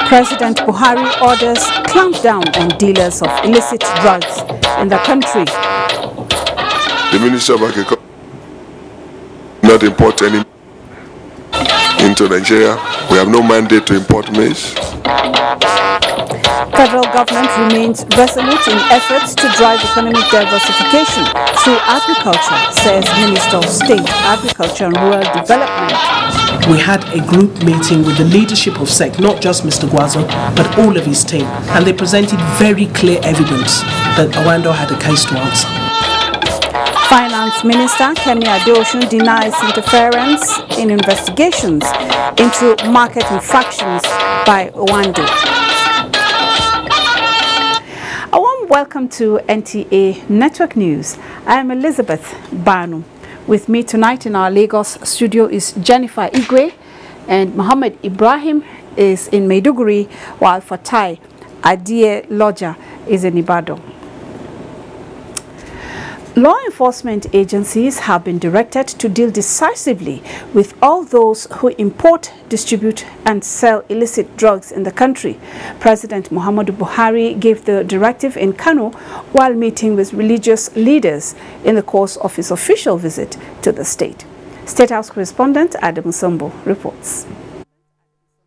President Buhari orders clamp down on dealers of illicit drugs in the country. The Minister of Agriculture not import any into Nigeria. We have no mandate to import maize. Federal government remains resolute in efforts to drive economic diversification through agriculture, says Minister of State, Agriculture and Rural Development. We had a group meeting with the leadership of SEC, not just Mr. Gwazo, but all of his team, and they presented very clear evidence that Awando had a case to answer. Finance Minister Kano APC denies interference in investigations into market infractions by Awando. A warm welcome to NTA Network News. I am Elizabeth Banu. With me tonight in our Lagos studio is Jennifer Igwe, and Muhammad Ibrahim is in Maiduguri, while Fatai Adie Lodja is in Ibadan. Law enforcement agencies have been directed to deal decisively with all those who import, distribute and sell illicit drugs in the country. President Muhammadu Buhari gave the directive in Kano while meeting with religious leaders in the course of his official visit to the state. State House correspondent Adam Sambo reports.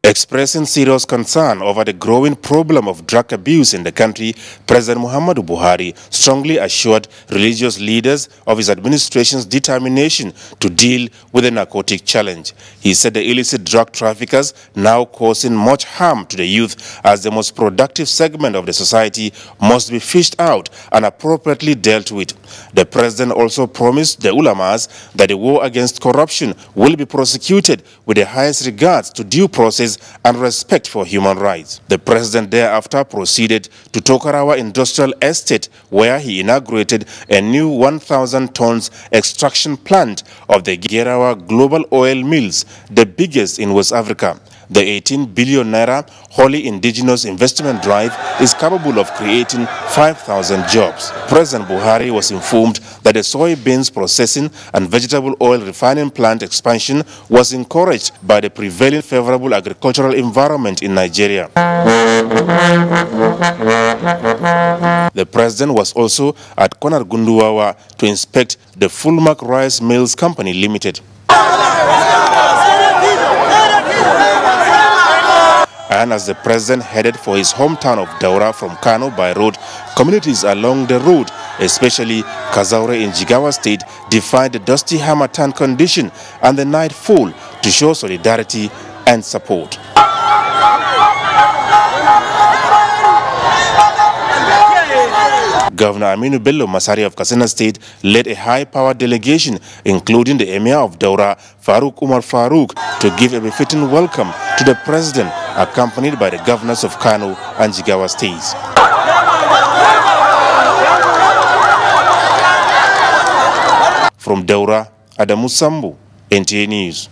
Expressing serious concern over the growing problem of drug abuse in the country, President Muhammadu Buhari strongly assured religious leaders of his administration's determination to deal with the narcotic challenge. He said the illicit drug traffickers, now causing much harm to the youth as the most productive segment of the society, must be fished out and appropriately dealt with. The president also promised the ulamas that the war against corruption will be prosecuted with the highest regards to due process and respect for human rights. The president thereafter proceeded to Tokarawa Industrial Estate, where he inaugurated a new 1,000 tons extraction plant of the Yar'adua Global Oil Mills, the biggest in West Africa. The 18 billion naira wholly indigenous investment drive is capable of creating 5,000 jobs. President Buhari was informed that the soybeans processing and vegetable oil refining plant expansion was encouraged by the prevailing favorable agricultural environment in Nigeria. The president was also at Gunduwawa to inspect the Fulmark Rice Mills Company Limited. And as the president headed for his hometown of Daura from Kano by road, communities along the road, especially Kazaure in Jigawa State, defied the dusty Harmattan condition and the nightfall to show solidarity and support. Governor Aminu Bello Masari of Katsina State led a high-powered delegation, including the Emir of Daura, Faruk Umar Faruk, to give a befitting welcome to the president, accompanied by the governors of Kano and Jigawa states. From Daura, Adamu Sambu, NTA News.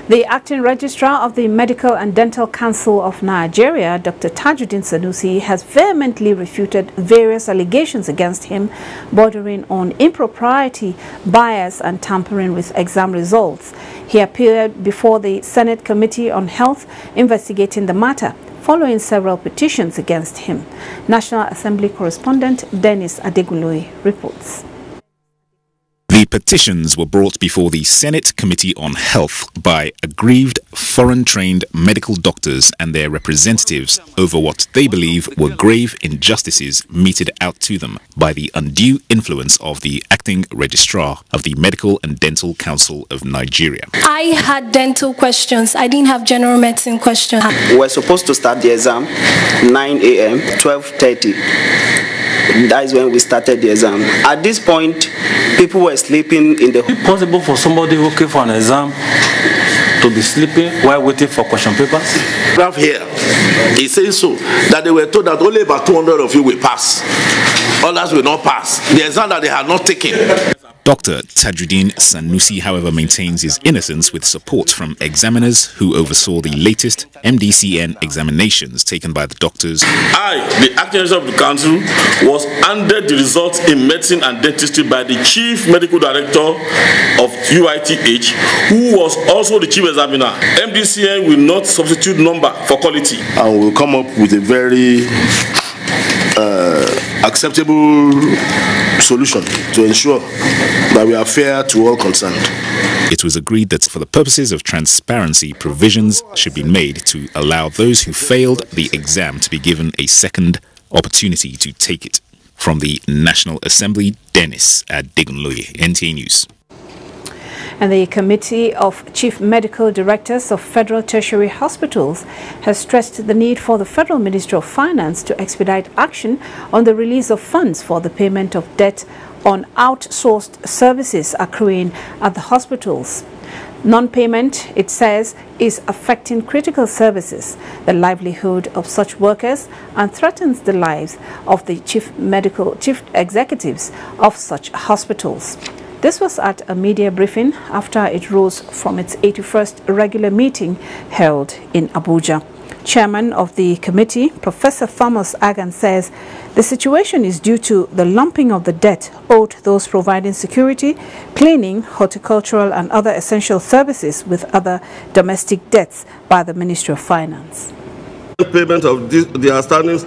The acting registrar of the Medical and Dental Council of Nigeria, Dr. Tajuddin Sanusi, has vehemently refuted various allegations against him bordering on impropriety, bias and tampering with exam results. He appeared before the Senate Committee on Health investigating the matter, following several petitions against him. National Assembly correspondent Dennis Adegunloye reports. The petitions were brought before the Senate Committee on Health by aggrieved foreign-trained medical doctors and their representatives over what they believe were grave injustices meted out to them by the undue influence of the acting registrar of the Medical and Dental Council of Nigeria. I had dental questions. I didn't have general medicine questions. We were supposed to start the exam 9 a.m., 12:30. That is when we started the exam. At this point, people were sleeping in the... Is it possible for somebody who came for an exam to be sleeping while waiting for question papers? Here, he says so, that they were told that only about 200 of you will pass. others will not pass the exam that they had not taken. Dr. Tajuddin Sanusi, however, maintains his innocence with support from examiners who oversaw the latest MDCN examinations taken by the doctors. I, the acting editor of the council, was handed the results in medicine and dentistry by the chief medical director of UITH, who was also the chief examiner. MDCN will not substitute number for quality. And we'll come up with a very acceptable solution to ensure that we are fair to all concerned. It was agreed that for the purposes of transparency, provisions should be made to allow those who failed the exam to be given a second opportunity to take it. From the National Assembly, Dennis Adegunloye, NTA News. And the Committee of Chief Medical Directors of Federal Tertiary Hospitals has stressed the need for the Federal Ministry of Finance to expedite action on the release of funds for the payment of debt on outsourced services accruing at the hospitals. Non-payment, it says, is affecting critical services, the livelihood of such workers, and threatens the lives of the chief executives of such hospitals. This was at a media briefing after it rose from its 81st regular meeting held in Abuja. Chairman of the committee, Professor Thomas Agan, says the situation is due to the lumping of the debt owed those providing security, cleaning, horticultural and other essential services with other domestic debts by the Ministry of Finance. Payment of the outstanding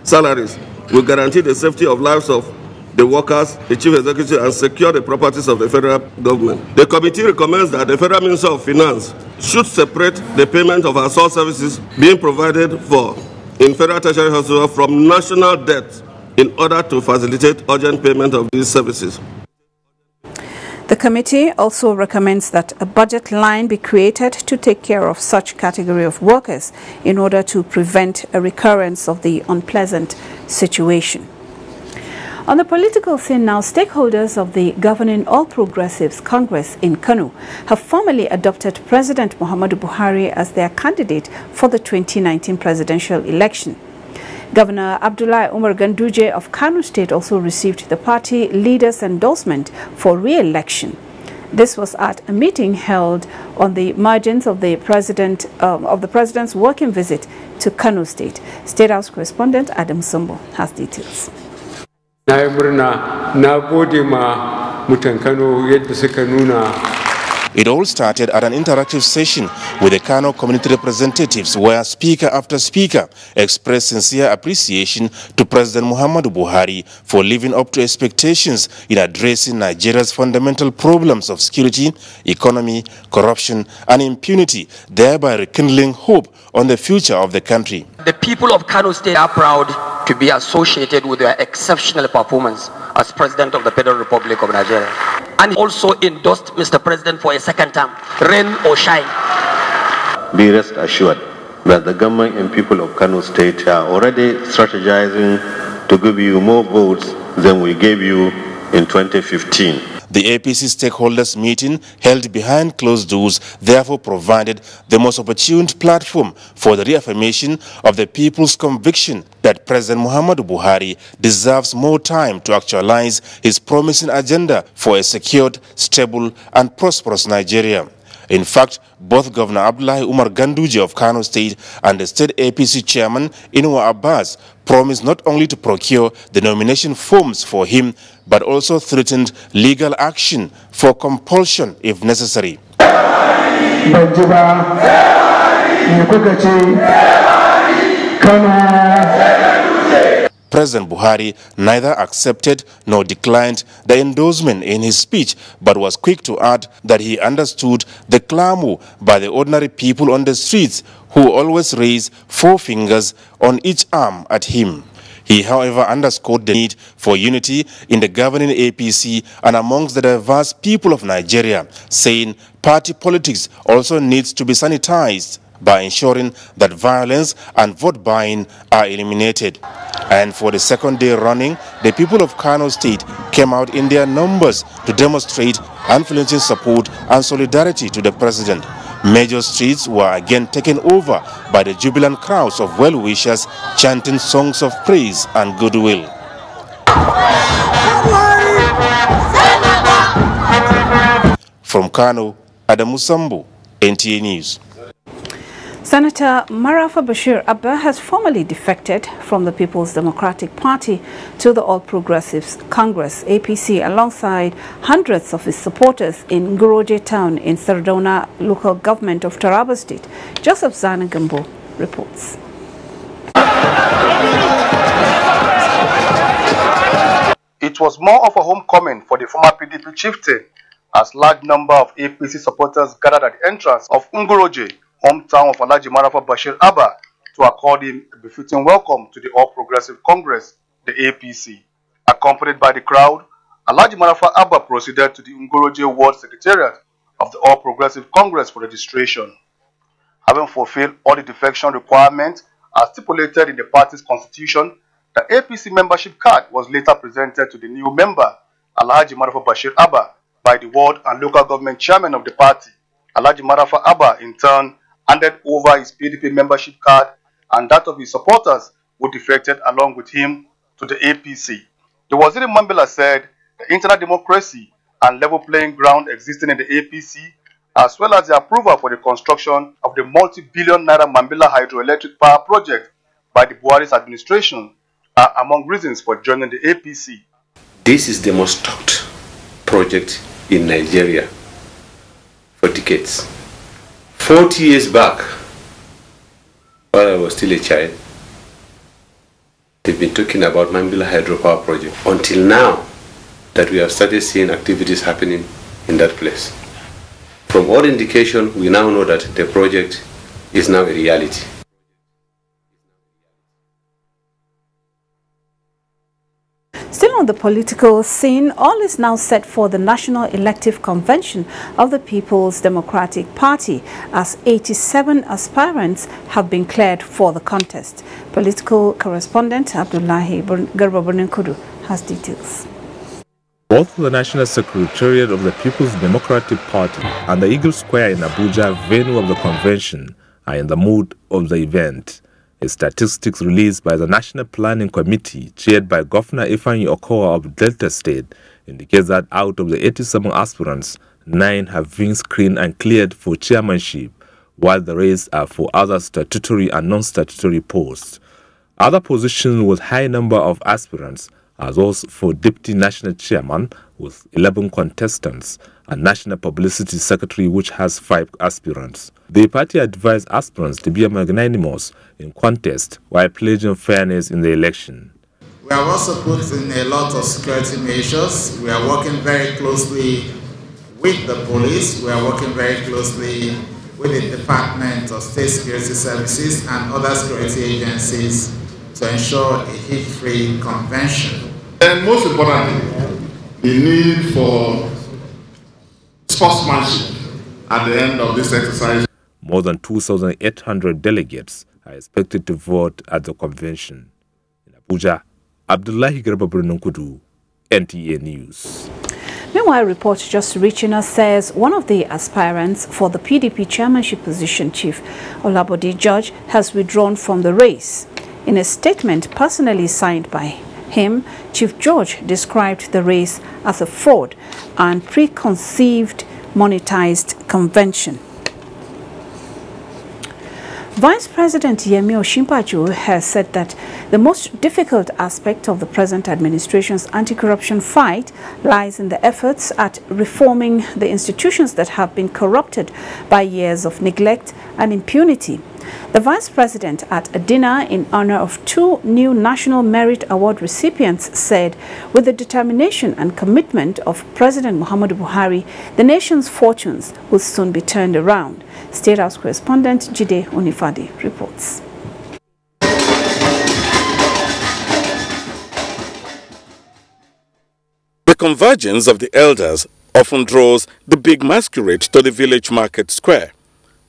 salaries will guarantee the safety of lives of the workers, the chief executive, and secure the properties of the federal government. The committee recommends that the Federal Minister of Finance should separate the payment of outsourced services being provided for in federal tertiary hospitals from national debt in order to facilitate urgent payment of these services. The committee also recommends that a budget line be created to take care of such category of workers in order to prevent a recurrence of the unpleasant situation. On the political scene now, stakeholders of the governing All Progressives Congress in Kano have formally adopted President Muhammadu Buhari as their candidate for the 2019 presidential election. Governor Abdullahi Umar Ganduje of Kano State also received the party leader's endorsement for re-election. This was at a meeting held on the margins of the president's working visit to Kano State. State House correspondent Adam Sumbo has details. It all started at an interactive session with the Kano community representatives where speaker after speaker expressed sincere appreciation to President Muhammadu Buhari for living up to expectations in addressing Nigeria's fundamental problems of security, economy, corruption and impunity, thereby rekindling hope on the future of the country. The people of Kano State are proud to be associated with your exceptional performance as President of the Federal Republic of Nigeria. And also endorsed Mr. President for a second term, rain or shine. Be rest assured that the government and people of Kano State are already strategizing to give you more votes than we gave you in 2015. The APC stakeholders meeting held behind closed doors therefore provided the most opportune platform for the reaffirmation of the people's conviction that President Muhammadu Buhari deserves more time to actualize his promising agenda for a secured, stable and prosperous Nigeria. In fact, both Governor Abdullahi Umar Ganduje of Kano State and the state APC chairman Inuwa Abbas promised not only to procure the nomination forms for him, but also threatened legal action for compulsion if necessary. President Buhari neither accepted nor declined the endorsement in his speech, but was quick to add that he understood the clamor by the ordinary people on the streets who always raise four fingers on each arm at him. He, however, underscored the need for unity in the governing APC and amongst the diverse people of Nigeria, saying party politics also needs to be sanitized by ensuring that violence and vote buying are eliminated. And for the second day running, the people of Kano State came out in their numbers to demonstrate unflinching support and solidarity to the president. Major streets were again taken over by the jubilant crowds of well-wishers chanting songs of praise and goodwill. From Kano, Adamu Sambu, NTA News. Senator Marafa Bashir Abba has formally defected from the People's Democratic Party to the All Progressives Congress APC alongside hundreds of his supporters in Ngoroje town in Sardauna local government of Taraba State. Joseph Zanagambo reports. It was more of a homecoming for the former PDP chieftain as large number of APC supporters gathered at the entrance of Ngoroje, hometown of Alhaji Marafa Bashir Abba, to accord him a befitting welcome to the All Progressive Congress, the APC. Accompanied by the crowd, Alhaji Marafa Abba proceeded to the Ngoroje Ward Secretariat of the All Progressive Congress for registration. Having fulfilled all the defection requirements as stipulated in the party's constitution, the APC membership card was later presented to the new member, Alhaji Marafa Bashir Abba, by the ward and local government chairman of the party. Alhaji Marafa Abba, in turn, handed over his PDP membership card and that of his supporters who defected along with him to the APC. The Waziri Mambila said the internal democracy and level playing ground existing in the APC, as well as the approval for the construction of the multi-billion naira Mambila hydroelectric power project by the Buhari's administration, are among reasons for joining the APC. This is the most talked project in Nigeria for decades. 40 years back, while I was still a child, they've been talking about Mambila hydropower project until now that we have started seeing activities happening in that place. From all indication, we now know that the project is now a reality. Still on the political scene, all is now set for the National Elective Convention of the People's Democratic Party as 87 aspirants have been cleared for the contest. Political correspondent Abdullahi Garba has details. Both the National Secretariat of the People's Democratic Party and the Eagle Square in Abuja, venue of the convention, are in the mood of the event. A statistics released by the National Planning Committee, chaired by Governor Ifeanyi Okowa of Delta State, indicates that out of the 87 aspirants, 9 have been screened and cleared for chairmanship, while the rest are for other statutory and non-statutory posts. Other positions with high number of aspirants are those for Deputy National Chairman with 11 contestants and National Publicity Secretary, which has 5 aspirants. The party advised aspirants to be magnanimous in contest while pledging fairness in the election. We have also put in a lot of security measures. We are working very closely with the police. We are working very closely with the Department of State Security Services and other security agencies to ensure a hit-free convention. And most importantly, the need for sportsmanship at the end of this exercise. More than 2,800 delegates are expected to vote at the convention. In Abuja, Abdullahi Garba, NTA News. Meanwhile, reports just reaching us says one of the aspirants for the PDP chairmanship position, Chief Olabode George, has withdrawn from the race. In a statement personally signed by him, Chief George described the race as a fraud and preconceived monetized convention. Vice President Yemi Osinbajo has said that the most difficult aspect of the present administration's anti-corruption fight lies in the efforts at reforming the institutions that have been corrupted by years of neglect and impunity. The Vice President, at a dinner in honor of 2 new National Merit Award recipients, said, with the determination and commitment of President Muhammadu Buhari, the nation's fortunes will soon be turned around. State House correspondent Jide Onifade reports. The convergence of the elders often draws the big masquerade to the village market square.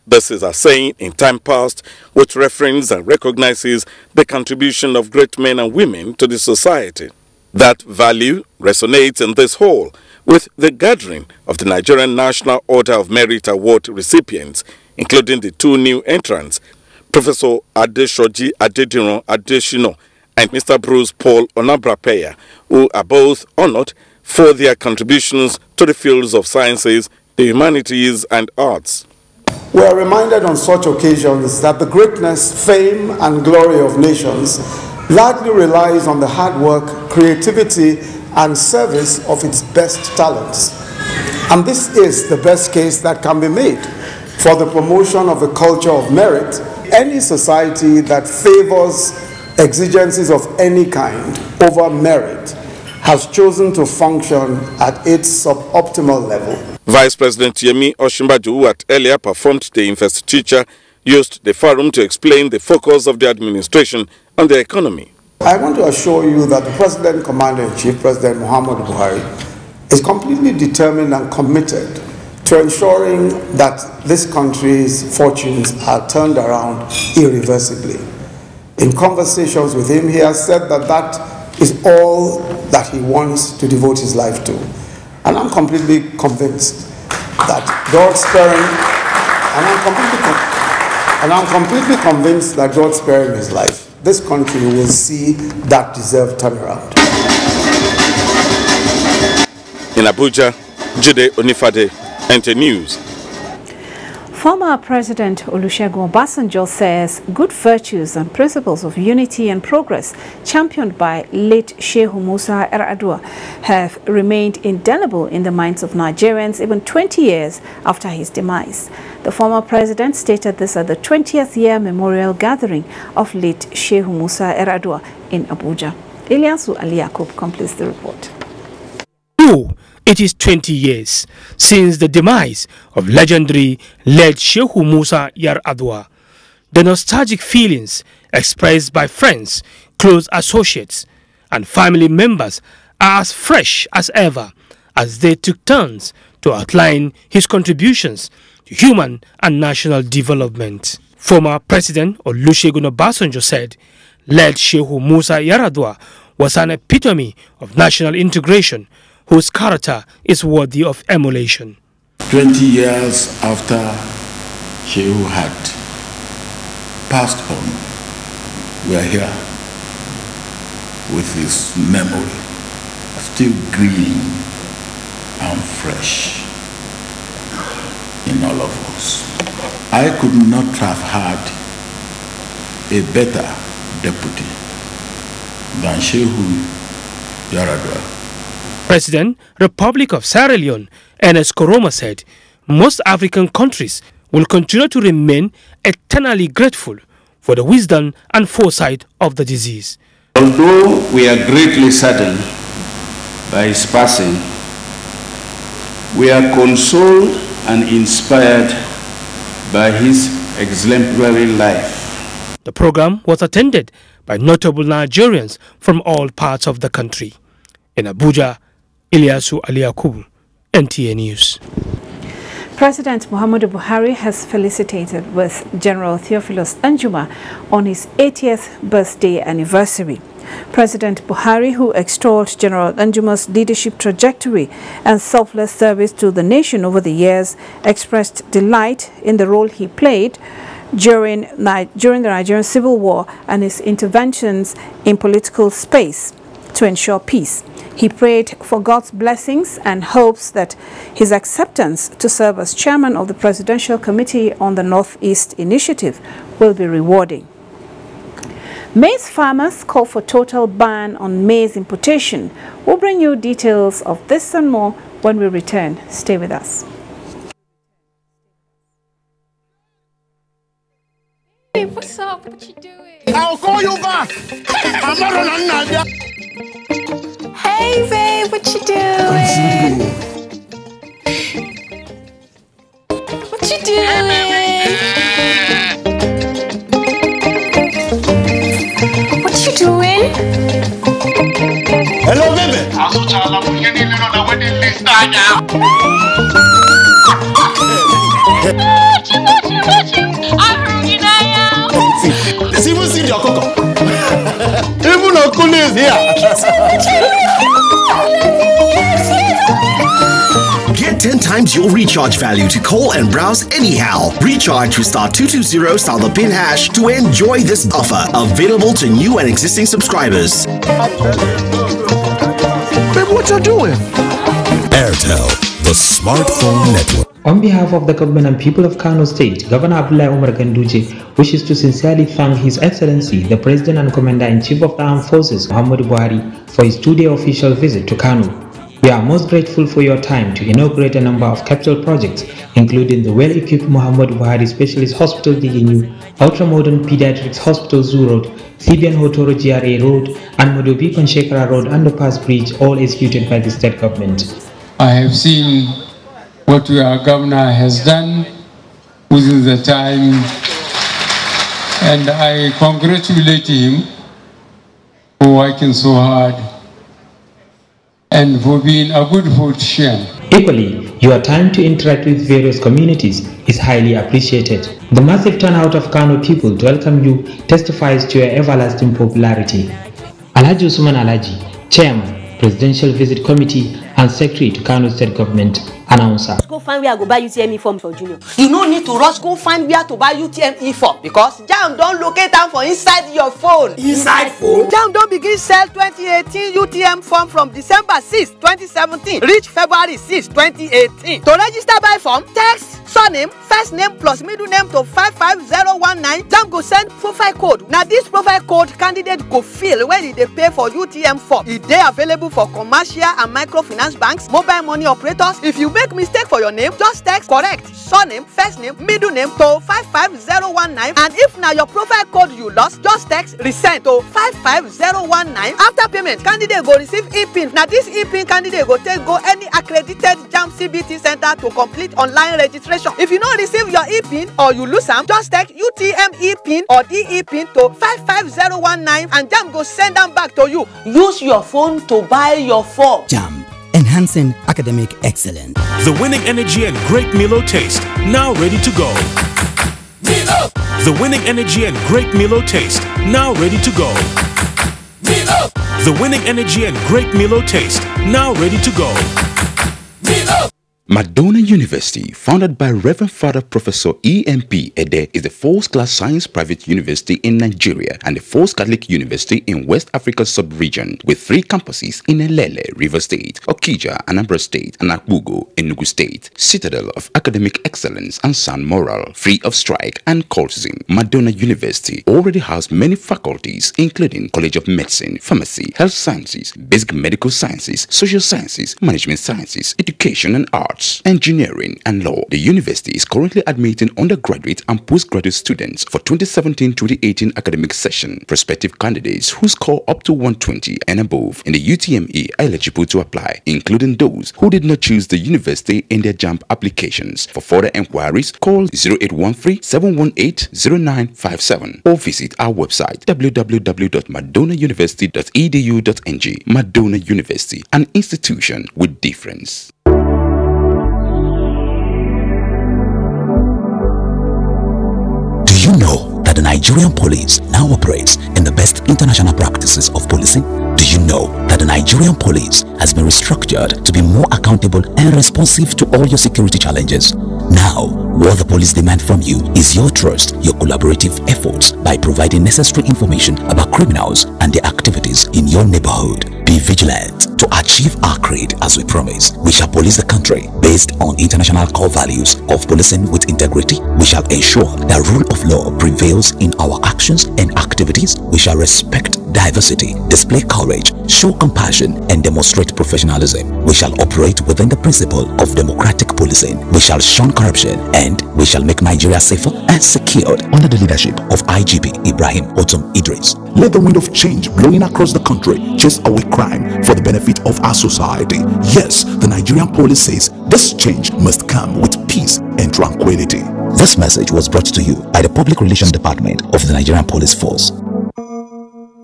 This is a saying in time past which references and recognizes the contribution of great men and women to the society. That value resonates in this hall with the gathering of the Nigerian National Order of Merit Award recipients, including the 2 new entrants, Professor Adeshoji Adediran Adeshino and Mr. Bruce Paul Onabrapeya, who are both honored for their contributions to the fields of sciences, the humanities and arts. We are reminded on such occasions that the greatness, fame, and glory of nations largely relies on the hard work, creativity, and service of its best talents. And this is the best case that can be made for the promotion of a culture of merit. Any society that favors exigencies of any kind over merit has chosen to function at its suboptimal level. Vice President Yemi Osinbajo, who had earlier performed the investiture, used the forum to explain the focus of the administration on the economy. I want to assure you that the President Commander-in-Chief, President Muhammadu Buhari, is completely determined and committed to ensuring that this country's fortunes are turned around irreversibly. In conversations with him, he has said that that is all that he wants to devote his life to. And I'm completely convinced that God sparing, and I'm completely convinced that God sparing his life, this country will see that deserved turnaround. In Abuja, Jide Onifade, NT News. Former President Olusegun Obasanjo says good virtues and principles of unity and progress championed by late Sheikh Musa Yar'adua have remained indelible in the minds of Nigerians even 20 years after his demise. The former president stated this at the 20th year memorial gathering of late Sheikh Musa Yar'adua in Abuja. Ilyasu Ali Yakub completes the report. It is 20 years since the demise of legendary late Sheikh Musa Yar'adua. The nostalgic feelings expressed by friends, close associates, and family members are as fresh as ever as they took turns to outline his contributions to human and national development. Former President Olusegun Obasanjo said, late Sheikh Musa Yar'adua was an epitome of national integration whose character is worthy of emulation. 20 years after Shehu had passed on, we are here with his memory still green and fresh in all of us. I could not have had a better deputy than Shehu Yar'adua. President, Republic of Sierra Leone, Ernest Koroma said, most African countries will continue to remain eternally grateful for the wisdom and foresight of the disease. Although we are greatly saddened by his passing, we are consoled and inspired by his exemplary life. The program was attended by notable Nigerians from all parts of the country. In Abuja, Ilyasu Ali Yakub, NTA News. President Muhammadu Buhari has felicitated with General Theophilus Danjuma on his 80th birthday anniversary. President Buhari, who extolled General Danjuma's leadership trajectory and selfless service to the nation over the years, expressed delight in the role he played during the Nigerian Civil War and his interventions in political space to ensure peace. He prayed for God's blessings and hopes that his acceptance to serve as chairman of the Presidential Committee on the Northeast Initiative will be rewarding. Maize farmers call for total ban on maize importation. We'll bring you details of this and more when we return. Stay with us. Hey, what's up? What you doing? I'll call you back. I'm not on. Hey, babe, what you doing? What you doing? What you doing? Hello, baby. Even see your cocoa. Even Uncle is here. Get 10 times your recharge value to call and browse anyhow. Recharge with *220 star the pin hash to enjoy this offer. Available to new and existing subscribers. Babe, what you doing? Airtel, the Smartphone Network. On behalf of the government and people of Kano State, Governor Abdullahi Umar Ganduje wishes to sincerely thank His Excellency, the President and Commander-in-Chief of the Armed Forces, Muhammadu Buhari, for his two-day official visit to Kano. We are most grateful for your time to inaugurate a number of capital projects, including the well-equipped Muhammadu Buhari Specialist Hospital DNU, ultra-modern Pediatrics Hospital Zoo Road, CBN Hotoro GRA Road, and Modobi Panshekara Road Underpass Bridge, all executed by the state government. I have seen what your governor has done within the time, and I congratulate him for working so hard and for being a good politician. Equally, your time to interact with various communities is highly appreciated. The massive turnout of Kano people to welcome you testifies to your everlasting popularity. Alhaji Usman Alhaji, Chairman, Presidential Visit Committee and Secretary to Kano State Government, announcer. Go find where I go buy UTME form for Junior. You no need to rush go find where to buy UTME form because JAMB don't locate them for inside your phone. Inside phone? JAMB don't begin sell 2018 UTM form from December 6, 2017 reach February 6, 2018. To register by form, text surname, first name plus middle name to 55019. JAMB go send profile code. Now this profile code candidate go fill when they pay for UTM form. It they available for commercial and microfinance banks, mobile money operators. If you make mistake for your name, just text correct surname, first name, middle name to 55019. And if now your profile code you lost, just text resend to 55019. After payment, candidate go receive e-pin. Now this e-pin candidate go take go any accredited JAMB CBT center to complete online registration. If you don't receive your e-pin or you lose them, just text UTM e-pin or DE-pin to 55019 and JAMB go send them back to you. Use your phone to buy your form. JAMB, enhancing academic excellence. The winning energy and great Milo taste, now ready to go. Milo! The winning energy and great Milo taste, now ready to go. Milo! The winning energy and great Milo taste, now ready to go. Milo! Madonna University, founded by Reverend Father Professor E.M.P. Ede, is the first-class science private university in Nigeria and the first Catholic university in West Africa sub-region, with 3 campuses in Elele, River State, Okija, Anambra State, and Akbugo, Enugu State, citadel of academic excellence and sound moral, free of strike and cultism. Madonna University already has many faculties, including College of Medicine, Pharmacy, Health Sciences, Basic Medical Sciences, Social Sciences, Management Sciences, Education and Arts, Engineering and Law. The university is currently admitting undergraduate and postgraduate students for 2017-2018 academic session. Prospective candidates who score up to 120 and above in the UTME are eligible to apply, including those who did not choose the university in their JAMB applications. For further enquiries, call 0813-718-0957 or visit our website www.madonnauniversity.edu.ng. Madonna University, an institution with difference. Do you know that the Nigerian police now operates in the best international practices of policing? Do you know that the Nigerian police has been restructured to be more accountable and responsive to all your security challenges? Now, what the police demand from you is your trust, your collaborative efforts by providing necessary information about criminals and their activities in your neighborhood. Be vigilant. To achieve our creed as we promise, we shall police the country based on international core values of policing with integrity. We shall ensure that rule of law prevails in our actions and activities. We shall respect diversity, display courage, show compassion, and demonstrate professionalism. We shall operate within the principle of democratic policing. We shall shun corruption, and we shall make Nigeria safer and secured under the leadership of IGP Ibrahim Otum Idris. Let the wind of change blowing across the country chase away crime for the benefit of our society. Yes, the Nigerian police says this change must come with peace and tranquility. This message was brought to you by the Public Relations Department of the Nigerian Police Force.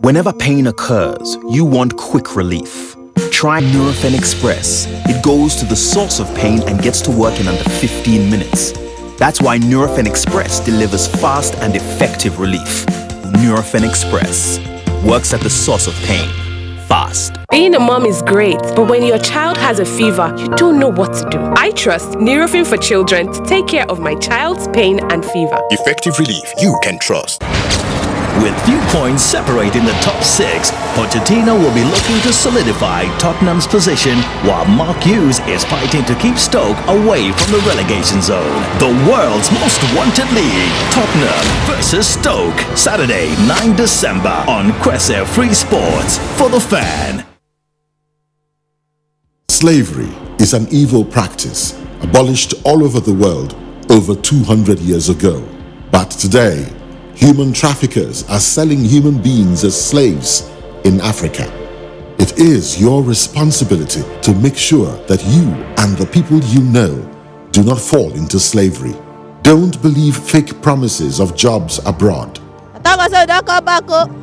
Whenever pain occurs, you want quick relief. Try Nurofen Express. It goes to the source of pain and gets to work in under 15 minutes. That's why Nurofen Express delivers fast and effective relief. Nurofen Express works at the source of pain, fast. Being a mom is great, but when your child has a fever, you don't know what to do. I trust Nurofen for Children to take care of my child's pain and fever. Effective relief you can trust. With few points separating the top 6, Pochettino will be looking to solidify Tottenham's position, while Mark Hughes is fighting to keep Stoke away from the relegation zone. The world's most wanted league, Tottenham versus Stoke, Saturday, 9 December on Kwese Free Sports for the fan. Slavery is an evil practice abolished all over the world over 200 years ago. But today, human traffickers are selling human beings as slaves in Africa. It is your responsibility to make sure that you and the people you know do not fall into slavery. Don't believe fake promises of jobs abroad.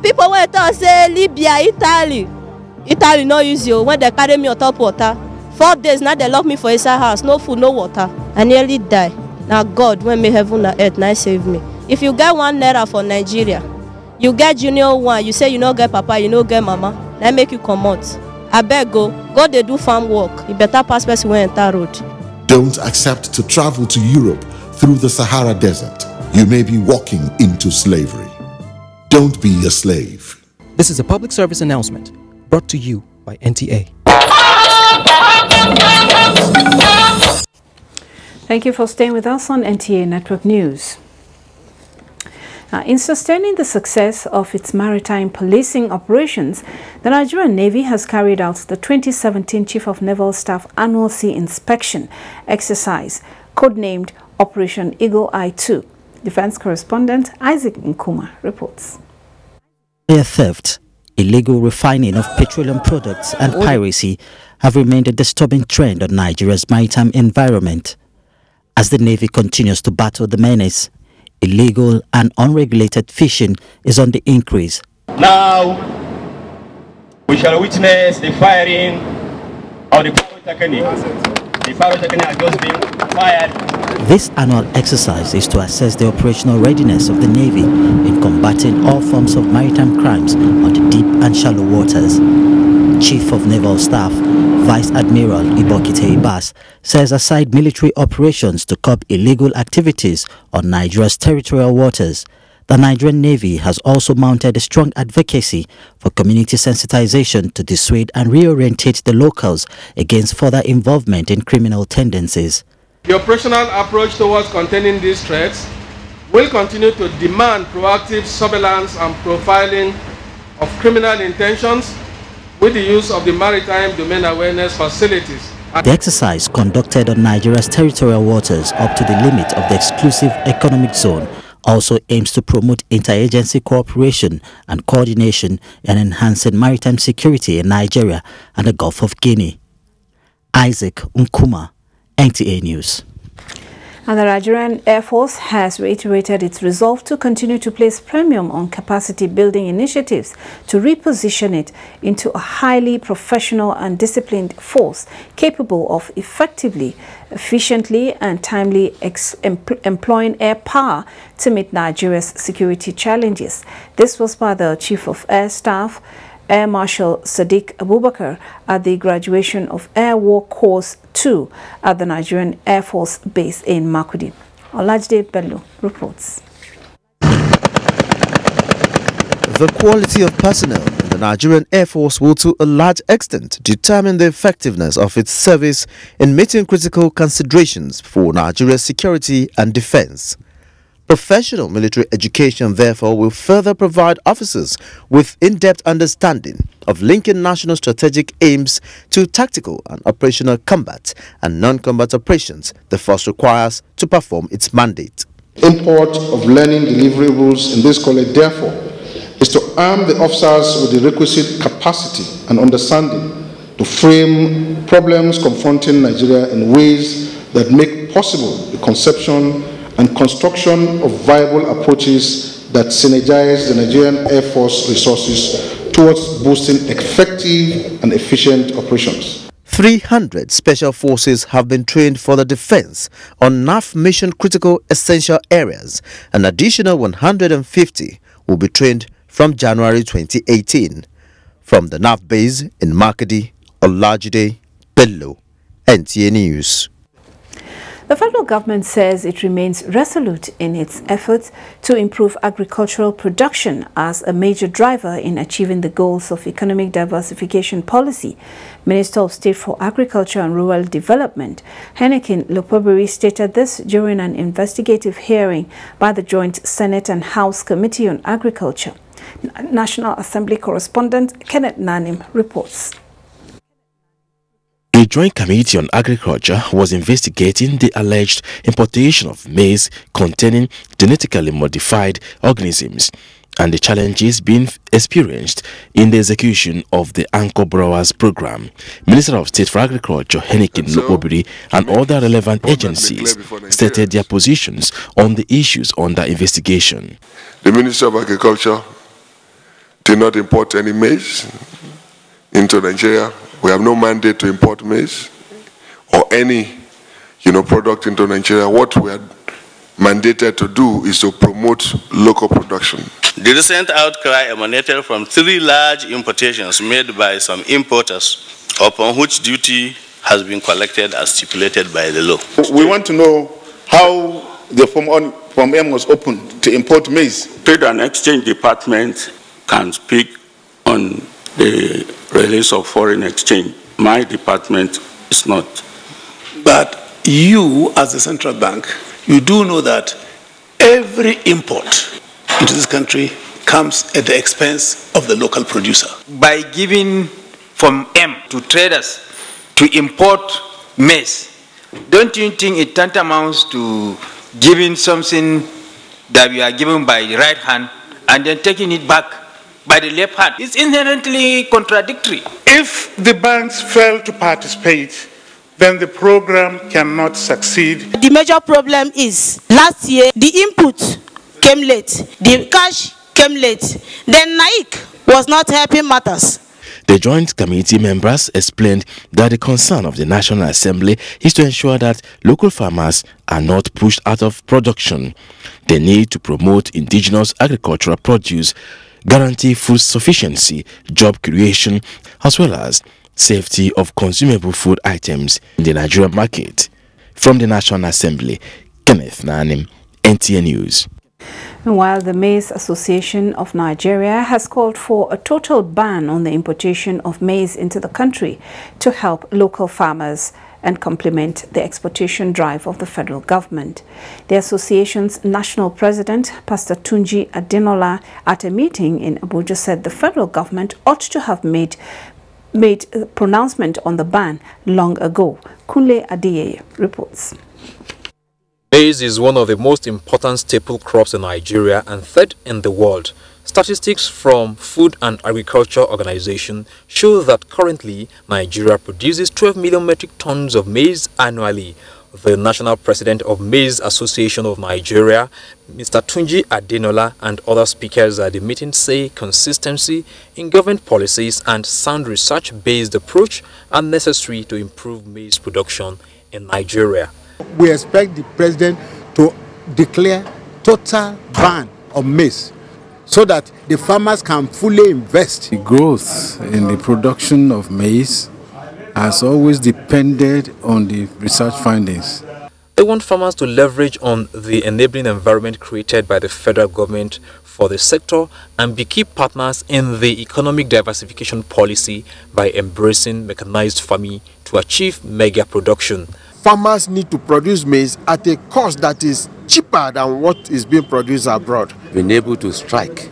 People went to say Libya, Italy no use you when they carry me on top water. 4 days now they lock me for inside house, no food, no water. I nearly die. Now God, when me heaven and earth, now save me. If you get 1 naira for Nigeria, you get junior 1, you say you no get papa, you no get mama, that make you come out. I beg go they do farm work. You better pass person when enter road. Don't accept to travel to Europe through the Sahara Desert. You may be walking into slavery. Don't be a slave. This is a public service announcement brought to you by NTA. Thank you for staying with us on NTA Network News. In sustaining the success of its maritime policing operations, the Nigerian Navy has carried out the 2017 Chief of Naval Staff Annual Sea Inspection exercise, codenamed Operation Eagle Eye 2. Defense correspondent Isaac Nkuma reports. Air theft, illegal refining of petroleum products and piracy have remained a disturbing trend on Nigeria's maritime environment. As the Navy continues to battle the menace, illegal and unregulated fishing is on the increase. Now, we shall witness the firing of the pyrotechnic. The pyrotechnic has just been fired. This annual exercise is to assess the operational readiness of the Navy in combating all forms of maritime crimes on the deep and shallow waters. Chief of Naval Staff, Vice Admiral Ibokite Ibas, says aside military operations to curb illegal activities on Nigeria's territorial waters, the Nigerian Navy has also mounted a strong advocacy for community sensitization to dissuade and reorientate the locals against further involvement in criminal tendencies. The operational approach towards containing these threats will continue to demand proactive surveillance and profiling of criminal intentions with the use of the maritime domain awareness facilities. The exercise, conducted on Nigeria's territorial waters up to the limit of the exclusive economic zone, also aims to promote interagency cooperation and coordination in enhancing maritime security in Nigeria and the Gulf of Guinea. Isaac Nkuma, NTA News. And the Nigerian Air Force has reiterated its resolve to continue to place premium on capacity building initiatives to reposition it into a highly professional and disciplined force capable of effectively, efficiently and timely employing air power to meet Nigeria's security challenges. This was by the Chief of Air Staff, Air Marshal Sadiq Abubakar, at the graduation of Air War Course 2 at the Nigerian Air Force Base in Makurdi. Olajide Bello reports. The quality of personnel in the Nigerian Air Force will to a large extent determine the effectiveness of its service in meeting critical considerations for Nigeria's security and defense. Professional military education, therefore, will further provide officers with in-depth understanding of linking national strategic aims to tactical and operational combat and non-combat operations the force requires to perform its mandate. Import of learning deliverables in this college, therefore, is to arm the officers with the requisite capacity and understanding to frame problems confronting Nigeria in ways that make possible the conception and construction of viable approaches that synergize the Nigerian Air Force resources towards boosting effective and efficient operations. 300 special forces have been trained for the defense on NAF mission critical essential areas. An additional 150 will be trained from January 2018. From the NAF base in Makurdi, Olajide Bello, NTA News. The federal government says it remains resolute in its efforts to improve agricultural production as a major driver in achieving the goals of economic diversification policy. Minister of State for Agriculture and Rural Development, Heineken Lopobiri, stated this during an investigative hearing by the Joint Senate and House Committee on Agriculture. National Assembly correspondent Kenneth Nanim reports. The Joint Committee on Agriculture was investigating the alleged importation of maize containing genetically modified organisms and the challenges being experienced in the execution of the Anchor Brewers Program. Minister of State for Agriculture, Heineken Lopobiri, and other relevant agencies stated their positions on the issues under investigation. The Minister of Agriculture did not import any maize into Nigeria. We have no mandate to import maize or any, product into Nigeria. What we are mandated to do is to promote local production. The recent outcry emanated from 3 large importations made by some importers, upon which duty has been collected as stipulated by the law. We want to know how the Form M was opened to import maize. Trade and Exchange Department can speak on the release of foreign exchange. My department is not. But you, as the central bank, you do know that every import into this country comes at the expense of the local producer. By giving Form M to traders to import maize, don't you think it tantamounts to giving something that we are given by the right hand and then taking it back by the left hand? It's inherently contradictory. If the banks fail to participate, then the program cannot succeed. The major problem is last year the input came late, the cash came late, then NAIC was not helping matters. The Joint Committee members explained that the concern of the National Assembly is to ensure that local farmers are not pushed out of production. They need to promote indigenous agricultural produce, guarantee food sufficiency, job creation, as well as safety of consumable food items in the Nigerian market. From the National Assembly, Kenneth Nanim, NTA News. While the Maize Association of Nigeria has called for a total ban on the importation of maize into the country to help local farmers and complement the exportation drive of the federal government. The association's national president, Pastor Tunji Adenola, at a meeting in Abuja said the federal government ought to have made a pronouncement on the ban long ago. Kunle Adeyeye reports. Maize is one of the most important staple crops in Nigeria and third in the world. Statistics from Food and Agriculture Organization show that currently Nigeria produces 12 million metric tons of maize annually. The national president of Maize Association of Nigeria, Mr. Tunji Adenola, and other speakers at the meeting say consistency in government policies and sound research-based approach are necessary to improve maize production in Nigeria. We expect the president to declare total ban on maize so that the farmers can fully invest. The growth in the production of maize has always depended on the research findings. They want farmers to leverage on the enabling environment created by the federal government for the sector and be key partners in the economic diversification policy by embracing mechanized farming to achieve mega production. Farmers need to produce maize at a cost that is cheaper than what is being produced abroad. Being able to strike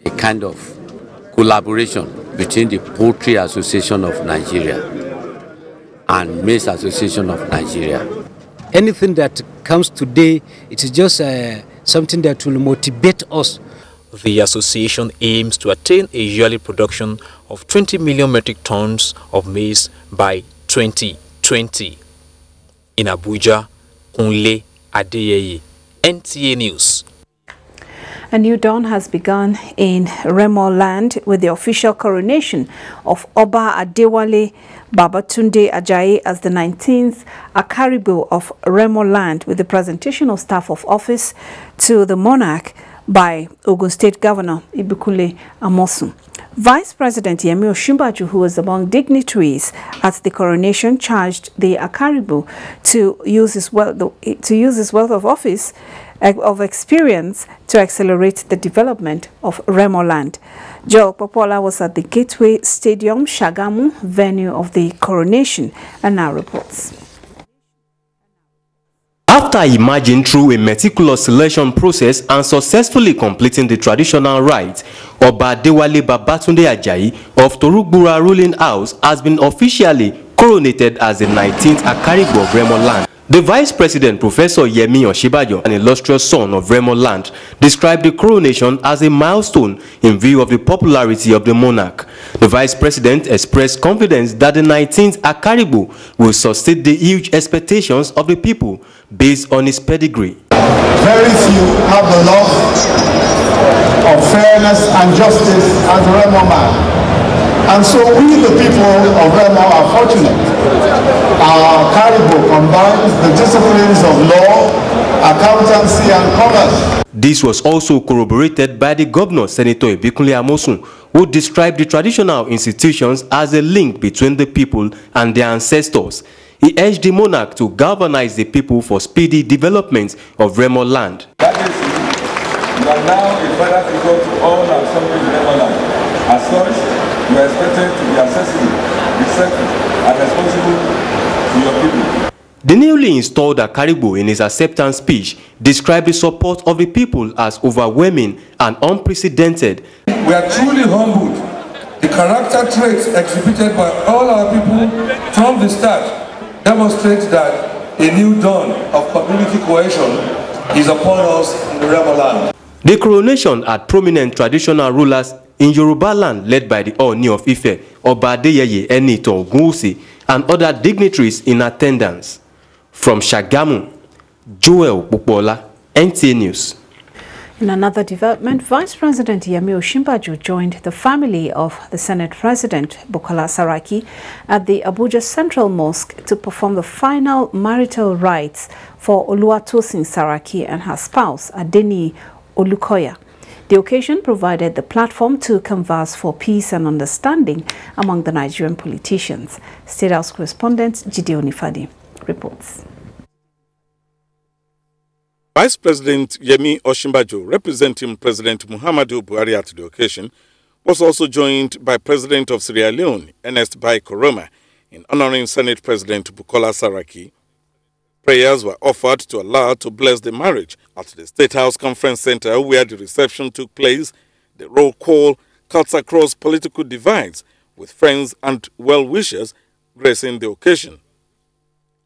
a kind of collaboration between the Poultry Association of Nigeria and Maize Association of Nigeria. Anything that comes today, it is just something that will motivate us. The association aims to attain a yearly production of 20 million metric tons of maize by 2020. In Abuja, Kunle Adeyeye, NTA News. A new dawn has begun in Remo land with the official coronation of Oba Adewale Babatunde Ajayi as the 19th Akaribo of Remo land, with the presentation of staff of office to the monarch by Ogun State Governor Ibukule Amosun. Vice President Yemi Osinbajo, who was among dignitaries at the coronation, charged the Akaribo to use his wealth of office of experience to accelerate the development of Remo land. Joel Popola was at the Gateway Stadium, Shagamu, venue of the coronation, and now reports. After emerging through a meticulous selection process and successfully completing the traditional rites, Oba Adewale Babatunde Ajayi of Torugbura ruling house has been officially coronated as the 19th Akaribo of Remo land. The Vice President, Professor Yemi Osinbajo, an illustrious son of Remo land, described the coronation as a milestone in view of the popularity of the monarch. The Vice President expressed confidence that the 19th Akaribo will sustain the huge expectations of the people based on his pedigree. Very few have the love of fairness and justice as Remo man. And so we, the people of Remo, are fortunate. Our Akaribo combines the disciplines of law, accountancy, and commerce. This was also corroborated by the Governor, Senator Ibikunle Amosun, who described the traditional institutions as a link between the people and their ancestors. He urged the monarch to galvanize the people for speedy development of Remo land. That is, you are now a father figure to all our assemblies in Remo land. As such, you are expected to be accessible, respectful, and responsible to your people. The newly installed Akaribo, in his acceptance speech, described the support of the people as overwhelming and unprecedented. We are truly humbled. The character traits exhibited by all our people from the start demonstrate that a new dawn of community cohesion is upon us in the Remo land. The coronation had prominent traditional rulers in Yoruba land led by the Ooni of Ife, Oba Adeyeye Enitan Ogunwusi, and other dignitaries in attendance. From Shagamu, Joel Popola, NTA News. In another development, Vice President Yemi Osinbajo joined the family of the Senate President Bukola Saraki at the Abuja Central Mosque to perform the final marital rites for Oluwatosin Saraki and her spouse Adeni Olukoya. The occasion provided the platform to converse for peace and understanding among the Nigerian politicians. State House correspondent Jide Onifadi reports. Vice President Yemi Osinbajo, representing President Muhammadu Buhari at the occasion, was also joined by President of Sierra Leone, Ernest Bai Koroma, in honoring Senate President Bukola Saraki. Prayers were offered to Allah to bless the marriage at the State House Conference Center, where the reception took place. The roll call cuts across political divides, with friends and well-wishers gracing the occasion.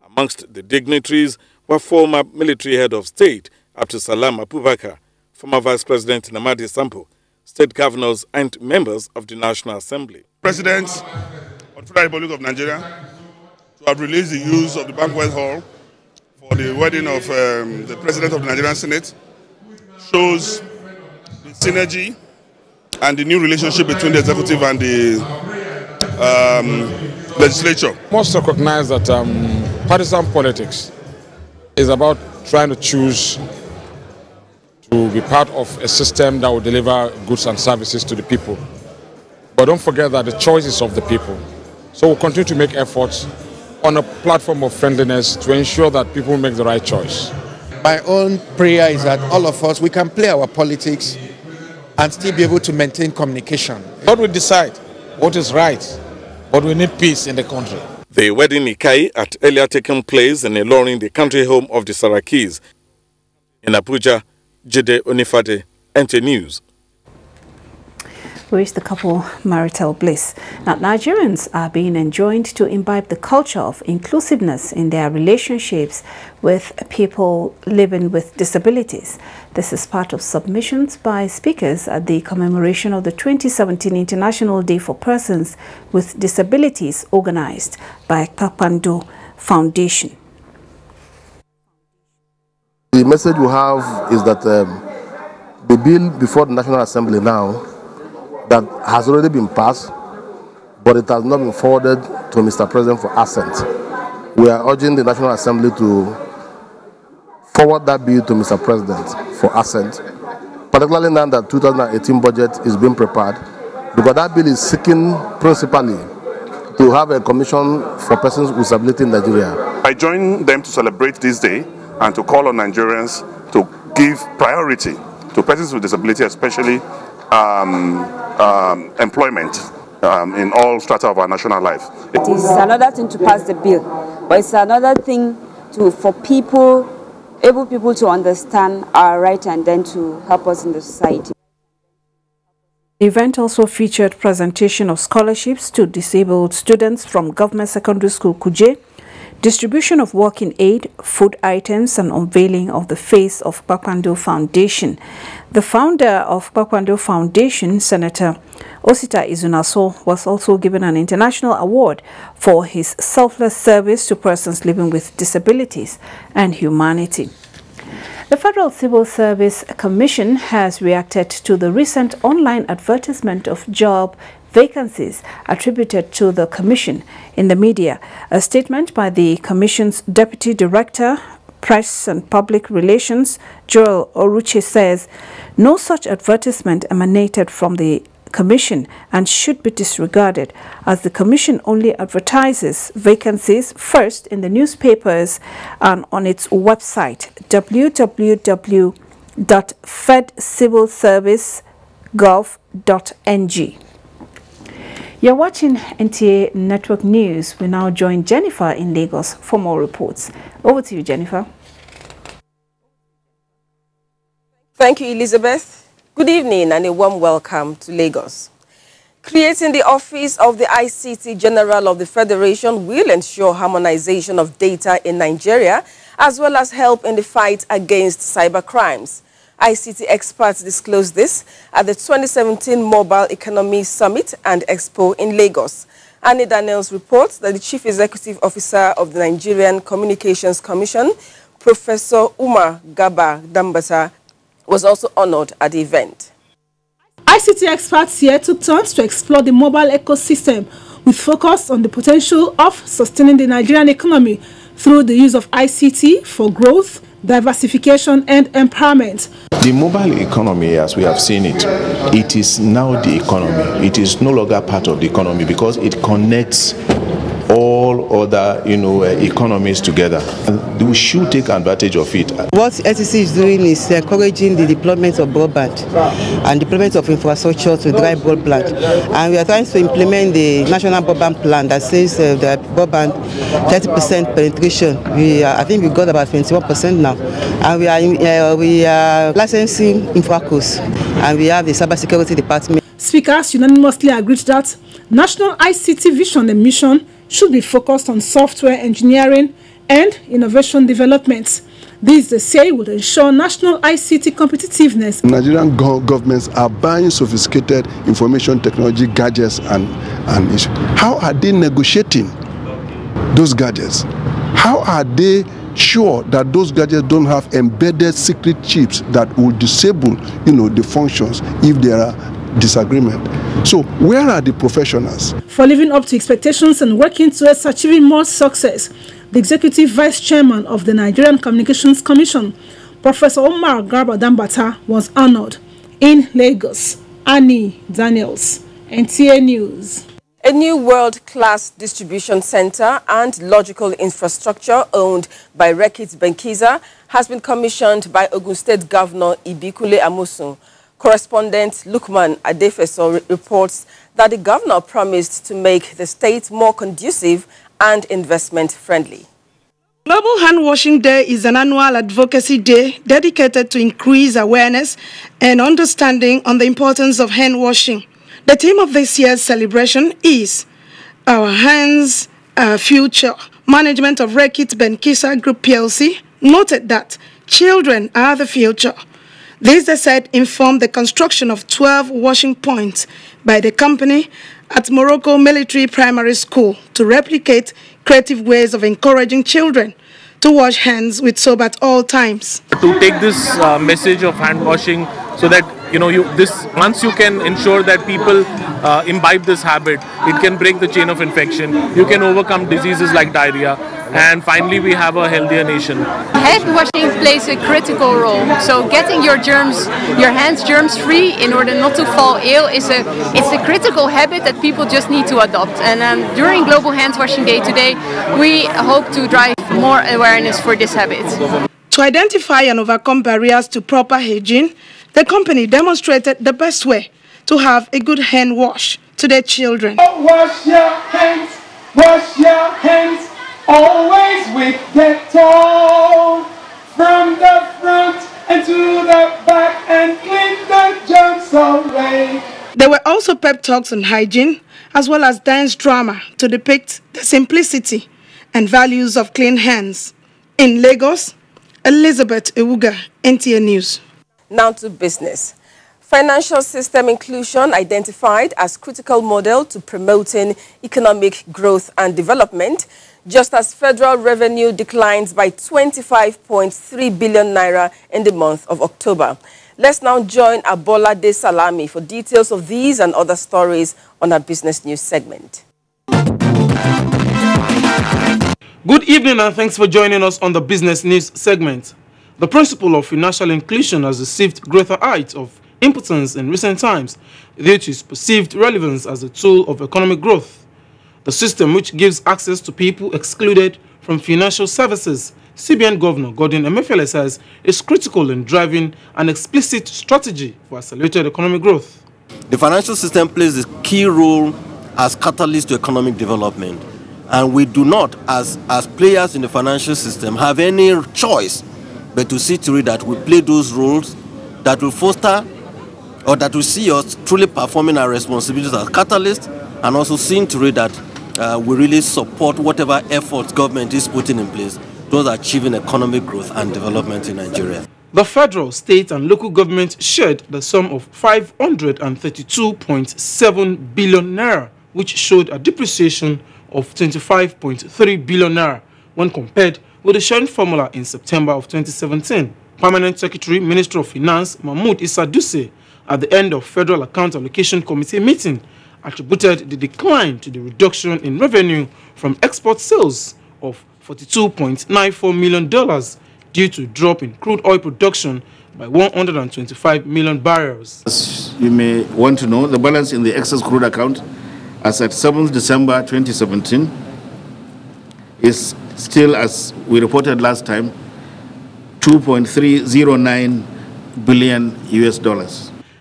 Amongst the dignitaries were former military head of state Abdulsalam Abubakar, former Vice President Namadi Sampo, state governors and members of the National Assembly. President of the Federal Republic of Nigeria to have released the use of the banquet hall for the wedding of the President of the Nigerian Senate shows the synergy and the new relationship between the executive and the legislature. Must recognize that partisan politics is about trying to choose to be part of a system that will deliver goods and services to the people. But don't forget that the choice is of the people. So we'll continue to make efforts on a platform of friendliness to ensure that people make the right choice. My own prayer is that all of us, we can play our politics and still be able to maintain communication. God will decide what is right, but we need peace in the country. The wedding Ikai had earlier taken place in Ilorin, the country home of the Sarakis. In Abuja, Jide Onifade, NTA News. We wish the couple marital bliss. Now, Nigerians are being enjoined to imbibe the culture of inclusiveness in their relationships with people living with disabilities. This is part of submissions by speakers at the commemoration of the 2017 International Day for Persons with Disabilities organized by Papando Foundation. The message we have is that the bill before the National Assembly now that has already been passed, but it has not been forwarded to Mr. President for assent. We are urging the National Assembly to forward that bill to Mr. President for assent particularly now that 2018 budget is being prepared, because that bill is seeking principally to have a commission for persons with disability in Nigeria. I join them to celebrate this day and to call on Nigerians to give priority to persons with disability, especially employment in all strata of our national life. It is another thing to pass the bill, but it's another thing for people, able people to understand our right and then to help us in the society. The event also featured presentation of scholarships to disabled students from Government Secondary School Kuje, distribution of working aid, food items, and unveiling of the face of Kpakpando Foundation. The founder of Kpakpando Foundation, Senator Osita Izunaso, was also given an international award for his selfless service to persons living with disabilities and humanity. The Federal Civil Service Commission has reacted to the recent online advertisement of job vacancies attributed to the Commission in the media. A statement by the Commission's Deputy Director, Press and Public Relations, Joel Oruche, says no such advertisement emanated from the Commission and should be disregarded, as the Commission only advertises vacancies first in the newspapers and on its website www.fedcivilservice.gov.ng. You're watching NTA Network News. We now join Jennifer in Lagos for more reports. Over to you, Jennifer. Thank you, Elizabeth. Good evening and a warm welcome to Lagos. Creating the Office of the ICT General of the Federation will ensure harmonization of data in Nigeria, as well as help in the fight against cybercrimes. ICT experts disclosed this at the 2017 Mobile Economy Summit and Expo in Lagos. Annie Daniels reports that the Chief Executive Officer of the Nigerian Communications Commission, Professor Umar Garba Dambata, was also honored at the event. ICT experts here took turns to explore the mobile ecosystem with focus on the potential of sustaining the Nigerian economy through the use of ICT for growth, diversification and empowerment. The mobile economy, as we have seen it, it is now the economy. It is no longer part of the economy because it connects all other, economies together. And we should take advantage of it. What SEC is doing is encouraging the deployment of broadband and deployment of infrastructure to drive broadband. And we are trying to implement the national broadband plan that says that broadband 30% penetration. I think we got about 21% now. And we are licensing InfraCos, and we have the cybersecurity department. Speakers unanimously agreed that national ICT vision and mission should be focused on software engineering and innovation development. This, they say, would ensure national ICT competitiveness. Nigerian governments are buying sophisticated information technology gadgets and issues. How are they negotiating those gadgets? How are they sure that those gadgets don't have embedded secret chips that will disable, the functions if there are disagreement? So where are the professionals? For living up to expectations and working towards achieving more success, the Executive Vice Chairman of the Nigerian Communications Commission, Professor Umar Garba Dambata, was honored in Lagos. Annie Daniels, NTA News. A new world-class distribution center and logical infrastructure owned by Rekit Benkiza has been commissioned by Ogun State Governor Ibikule Amosun. Correspondent Lukman Adefeso reports that the governor promised to make the state more conducive and investment-friendly. Global Hand Washing Day is an annual advocacy day dedicated to increase awareness and understanding on the importance of hand washing. The theme of this year's celebration is Our Hands, Our Future. Management of Rekit Benkiza Group PLC noted that children are the future. This, they said, informed the construction of 12 washing points by the company at Morocco Military Primary School to replicate creative ways of encouraging children to wash hands with soap at all times. To take this message of hand washing so that, once you can ensure that people imbibe this habit, it can break the chain of infection. You can overcome diseases like diarrhea. and finally we have a healthier nation. Hand washing plays a critical role. So getting your hands germs free in order not to fall ill it's a critical habit that people just need to adopt. And during Global Hand Washing Day today, we hope to drive more awareness for this habit. To identify and overcome barriers to proper hygiene, the company demonstrated the best way to have a good hand wash to their children. Wash your hands, always with Dettol. From the front and to the back and clean the germs away. There were also pep talks on hygiene, as well as dance drama to depict the simplicity and values of clean hands. In Lagos, Elizabeth Ewuga, NTA News. Now to business. Financial system inclusion identified as critical model to promoting economic growth and development, just as federal revenue declines by 25.3 billion naira in the month of October. Let's now join Abola De Salami for details of these and other stories on our business news segment. Good evening and thanks for joining us on the business news segment. The principle of financial inclusion has received greater heights of importance in recent times due to its perceived relevance as a tool of economic growth. The system, which gives access to people excluded from financial services, CBN Governor Godwin Emefiele says, is critical in driving an explicit strategy for accelerated economic growth. The financial system plays a key role as catalyst to economic development, and we do not, as players in the financial system, have any choice but to see to it that we play those roles that will foster or that will see us truly performing our responsibilities as catalysts, and also seeing to it that we really support whatever efforts government is putting in place towards achieving economic growth and development in Nigeria. The federal, state and local government shared the sum of 532.7 billion naira, which showed a depreciation of 25.3 billion naira when compared with the sharing formula in September of 2017. Permanent Secretary, Minister of Finance, Mahmoud Issa Duse, at the end of Federal Account Allocation Committee meeting, attributed the decline to the reduction in revenue from export sales of $42.94 million due to drop in crude oil production by 125 million barrels. As you may want to know, the balance in the excess crude account as at 7th December 2017 is still, as we reported last time, $2.309 billion US.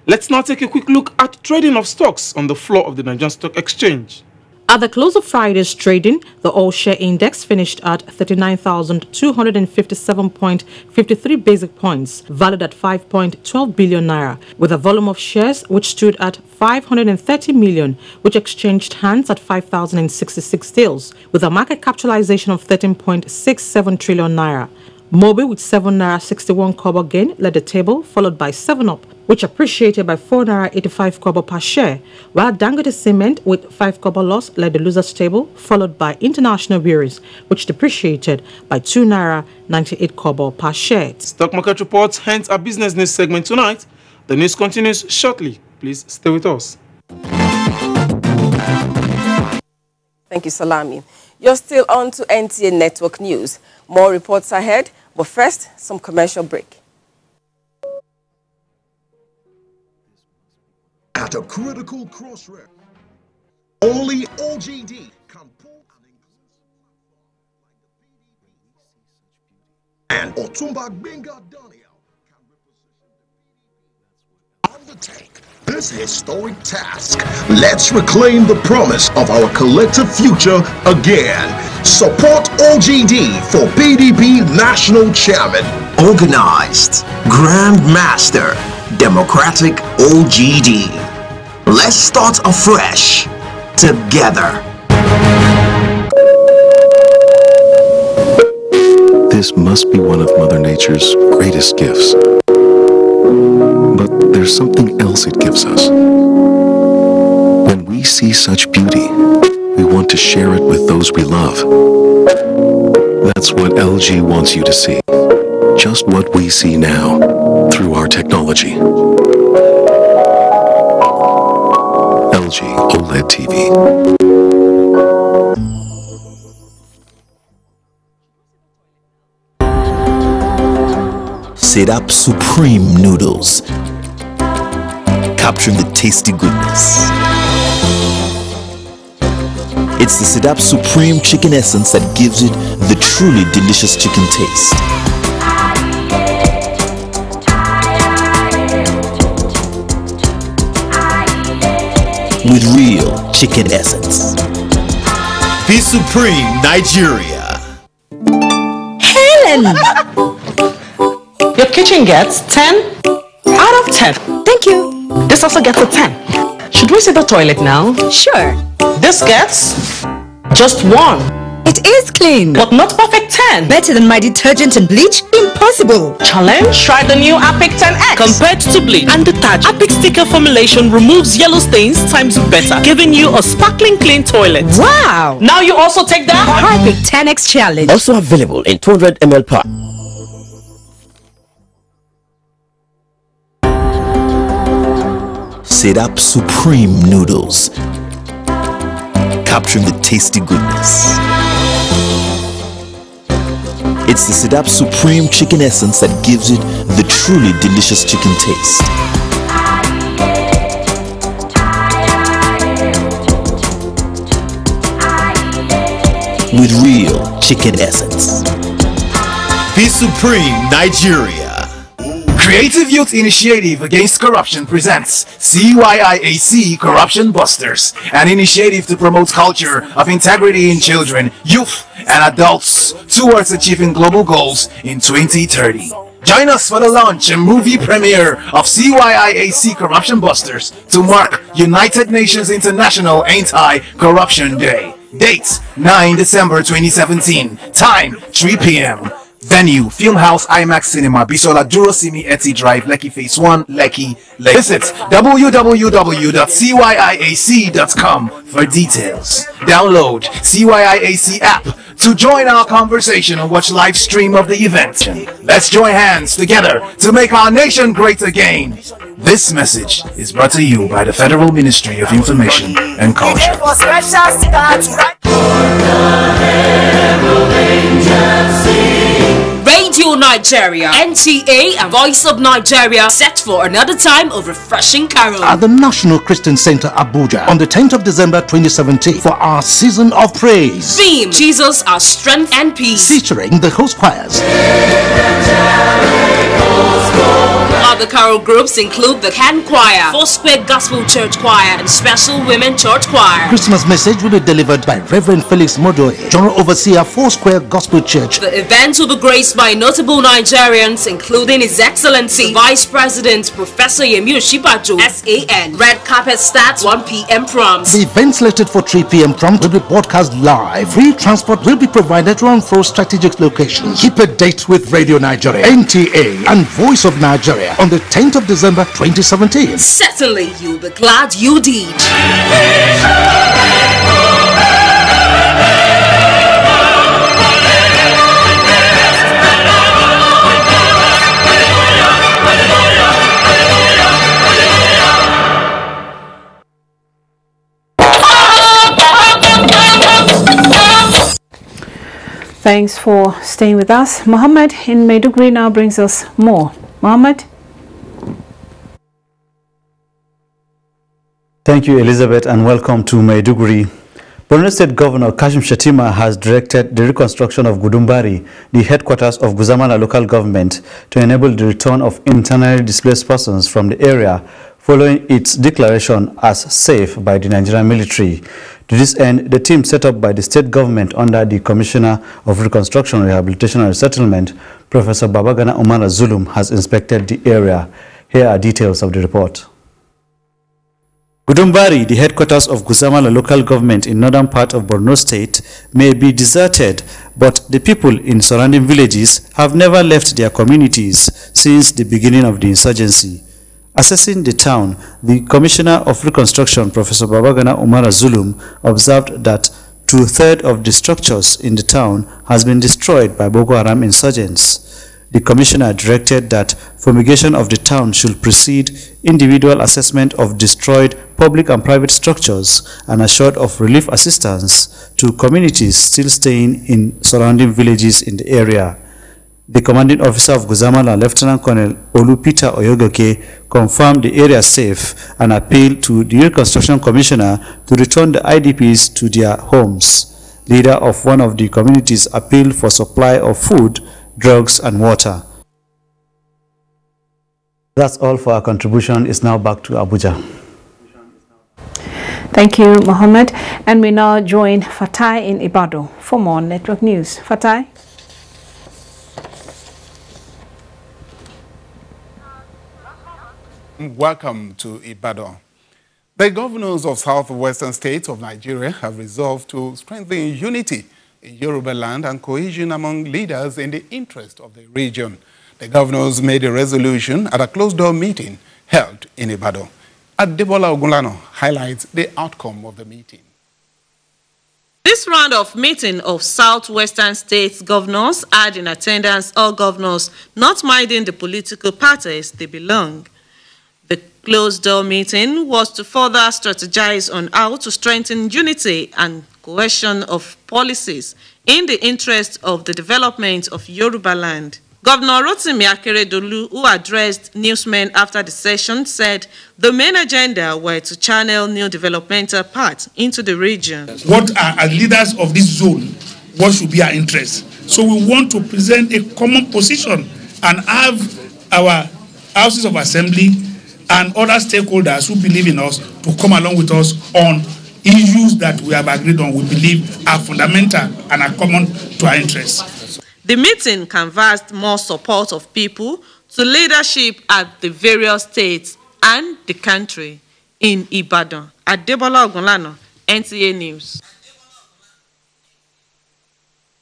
Let's now take a quick look at trading of stocks on the floor of the Nigerian Stock Exchange. At the close of Friday's trading, the all-share index finished at 39,257.53 basic points, valued at 5.12 billion naira, with a volume of shares which stood at 530 million, which exchanged hands at 5,066 deals, with a market capitalization of 13.67 trillion naira. Mobil with 7 naira 61 kobo gain led the table, followed by 7up, which appreciated by 4 naira 85 kobo per share, while Dangote Cement with 5 kobo loss led the losers table, followed by International Breweries, which depreciated by 2 naira 98 kobo per share. Stock market reports hence our business news segment tonight. The news continues shortly. Please stay with us. Thank you, Salami. You're still on to NTA Network News. More reports ahead, but first, some commercial break. At a critical crossroad, only OGD can pull and Otumba Gbenga Daniel can undertake this historic task. Let's reclaim the promise of our collective future again. Support OGD for PDP National Chairman. Organized, Grand Master, Democratic OGD. Let's start afresh, together. This must be one of Mother Nature's greatest gifts. But there's something else it gives us. When we see such beauty, we want to share it with those we love. That's what LG wants you to see. Just what we see now, through our technology. LG OLED TV. Sit-up Supreme Noodles, capturing the tasty goodness. It's the Sit-up Supreme Chicken Essence that gives it the truly delicious chicken taste. With real chicken essence. Be Supreme, Nigeria. Helen! Your kitchen gets 10 out of 10. Thank you. This also gets a 10. Should we see the toilet now? Sure. This gets just 1. It is clean, but not perfect 10. Better than my detergent and bleach? Impossible. Challenge? Try the new Apic 10X. Compared to bleach and detergent, Apic sticker formulation removes yellow stains times better, giving you a sparkling clean toilet. Wow! Now you also take that Apic 10X challenge. Also available in 200 ml pack. Sit-up Supreme Noodles, capturing the tasty goodness. It's the Sit-up Supreme Chicken Essence that gives it the truly delicious chicken taste. With real chicken essence. Be Supreme, Nigeria. Creative Youth Initiative Against Corruption presents CYIAC Corruption Busters, an initiative to promote culture of integrity in children, youth, and adults towards achieving global goals in 2030. Join us for the launch and movie premiere of CYIAC Corruption Busters to mark United Nations International Anti-Corruption Day. Date 9 December 2017. Time 3 p.m. Venue, Filmhouse IMAX Cinema, Bisola Durosimi Eti Drive, Lekki Phase 1, Lekki. Visit www.cyiac.com for details. Download CYIAC app to join our conversation and watch live stream of the event. Let's join hands together to make our nation great again. This message is brought to you by the Federal Ministry of Information and Culture. Radio Nigeria, NTA and Voice of Nigeria set for another time of refreshing carol at the National Christian Center Abuja on the 10th of December 2017 for our season of praise. Theme: Jesus, our strength and peace. Featuring the host choirs. Other carol groups include the Can Choir, Foursquare Gospel Church Choir, and Special Women Church Choir. Christmas message will be delivered by Reverend Felix Modoe, General Overseer, Foursquare Gospel Church. The event will be graced by notable Nigerians, including His Excellency Vice President Professor Yemi Osinbajo, SAN. Red carpet starts 1 p.m. prompt. The event slated for 3 p.m. prompt will be broadcast live. Free transport will be provided to and fro strategic locations. Keep a date with Radio Nigeria, NTA, and Voice of Nigeria on the 10th of December 2017. Certainly, you'll be glad you did. Thanks for staying with us. Mohammed in Maiduguri now brings us more. Mohammed? Thank you, Elizabeth, and welcome to Maiduguri. Borno State Governor Kashim Shettima has directed the reconstruction of Gudumbari, the headquarters of Guzamala local government, to enable the return of internally displaced persons from the area following its declaration as safe by the Nigerian military. To this end, the team set up by the state government under the Commissioner of Reconstruction, Rehabilitation and Resettlement, Professor Babagana Umara Zulum, has inspected the area. Here are details of the report. Gudumbari, the headquarters of Guzamala local government in northern part of Borno State, may be deserted, but the people in surrounding villages have never left their communities since the beginning of the insurgency. Assessing the town, the Commissioner of Reconstruction, Professor Babagana Umara Zulum, observed that 2/3 of the structures in the town has been destroyed by Boko Haram insurgents. The Commissioner directed that fumigation of the town should precede individual assessment of destroyed public and private structures and assured of relief assistance to communities still staying in surrounding villages in the area. The commanding officer of Guzamala, Lieutenant Colonel Olupita Oyogoke, confirmed the area safe and appealed to the Reconstruction Commissioner to return the IDPs to their homes. Leader of one of the communities appealed for supply of food, drugs and water. That's all for our contribution. It's now back to Abuja. Thank you, Mohammed. And we now join Fatai in Ibadan for more network news. Fatai? Welcome to Ibadan. The governors of southwestern states of Nigeria have resolved to strengthen unity in Yoruba land and cohesion among leaders in the interest of the region. The governors made a resolution at a closed-door meeting held in Ibadan. Adebola Ogunlano highlights the outcome of the meeting. This round of meeting of southwestern states governors had in attendance all governors not minding the political parties they belong. The closed-door meeting was to further strategize on how to strengthen unity and cohesion of policies in the interest of the development of Yoruba land. Governor Rotimi Akeredolu, who addressed newsmen after the session, said the main agenda were to channel new developmental paths into the region. What are as leaders of this zone? What should be our interest? So we want to present a common position and have our houses of assembly and other stakeholders who believe in us to come along with us on issues that we have agreed on, we believe are fundamental and are common to our interests. The meeting canvassed more support of people to leadership at the various states and the country. In Ibadan, Adebola Ogunlano, NTA News.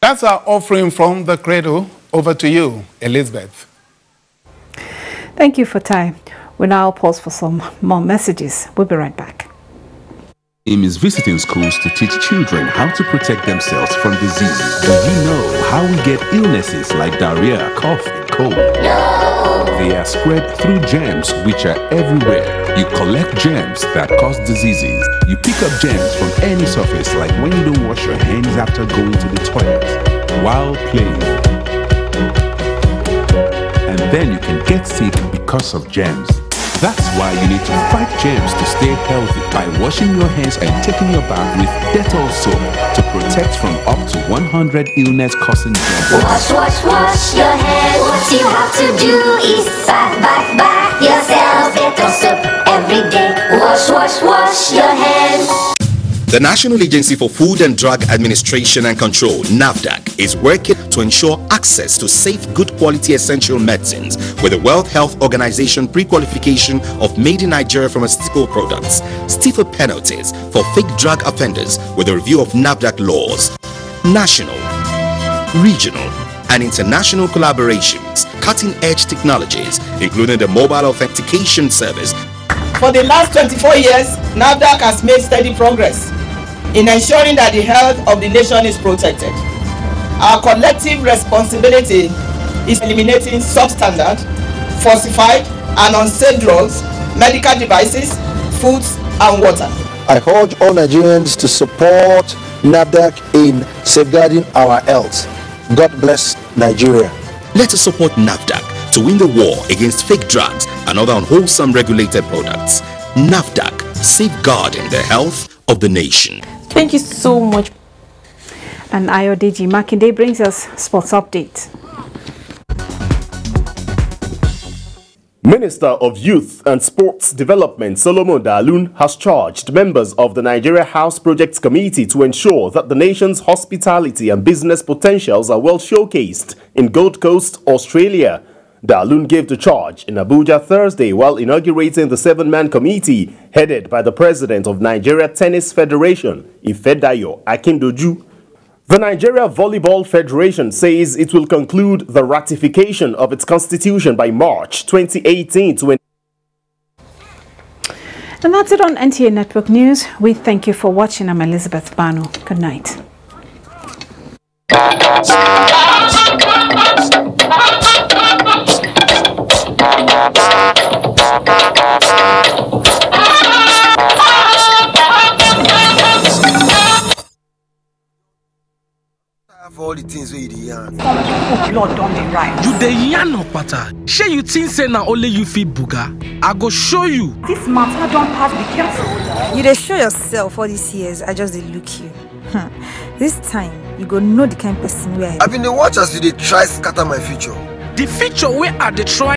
That's our offering from the cradle. Over to you, Elizabeth. Thank you, Fatai. We now pause for some more messages. We'll be right back. AIM is visiting schools to teach children how to protect themselves from diseases. Do you know how we get illnesses like diarrhea, cough, and cold? No. They are spread through germs which are everywhere. You collect germs that cause diseases. You pick up germs from any surface, like when you don't wash your hands after going to the toilet, while playing. And then you can get sick because of germs. That's why you need to fight germs to stay healthy by washing your hands and taking your bath with Dettol soap to protect from up to 100 illness-causing germs. Wash, wash, wash your hands. What you have to do is bath yourself. Dettol soap every day. Wash, wash, wash your hands. The National Agency for Food and Drug Administration and Control, NAFDAC, is working to ensure access to safe, good quality essential medicines with the World Health Organization pre-qualification of made in Nigeria pharmaceutical products, stiffer penalties for fake drug offenders with a review of NAFDAC laws, national, regional, and international collaborations, cutting-edge technologies, including the mobile authentication service. For the last 24 years, NAFDAC has made steady progress in ensuring that the health of the nation is protected. Our collective responsibility is eliminating substandard, falsified, and unsafe drugs, medical devices, foods, and water. I urge all Nigerians to support NAFDAC in safeguarding our health. God bless Nigeria. Let us support NAFDAC to win the war against fake drugs and other unwholesome regulated products. NAFDAC, safeguarding the health of the nation. Thank you so much. And Ayodeji Makinde brings us sports update. Minister of Youth and Sports Development Solomon Dalun has charged members of the Nigeria House Projects Committee to ensure that the nation's hospitality and business potentials are well showcased in Gold Coast, Australia. Dalun gave the charge in Abuja Thursday while inaugurating the 7-man committee headed by the president of Nigeria Tennis Federation, Ifedayo Akindoju. The Nigeria Volleyball Federation says it will conclude the ratification of its constitution by March 2018 to... And that's it on NTA Network News. We thank you for watching. I'm Elizabeth Bano. Good night. For all the things where you dey yarn. Some people blood don dey rise. You dey yarn no pata. Shey you think say na only you fit buga? I go show you. This matter don pass be careful. You dey show yourself all these years, I just dey look you. This time, you go know the kind of person we are. I been dey watch as you dey try scatter my future. The future where I dey try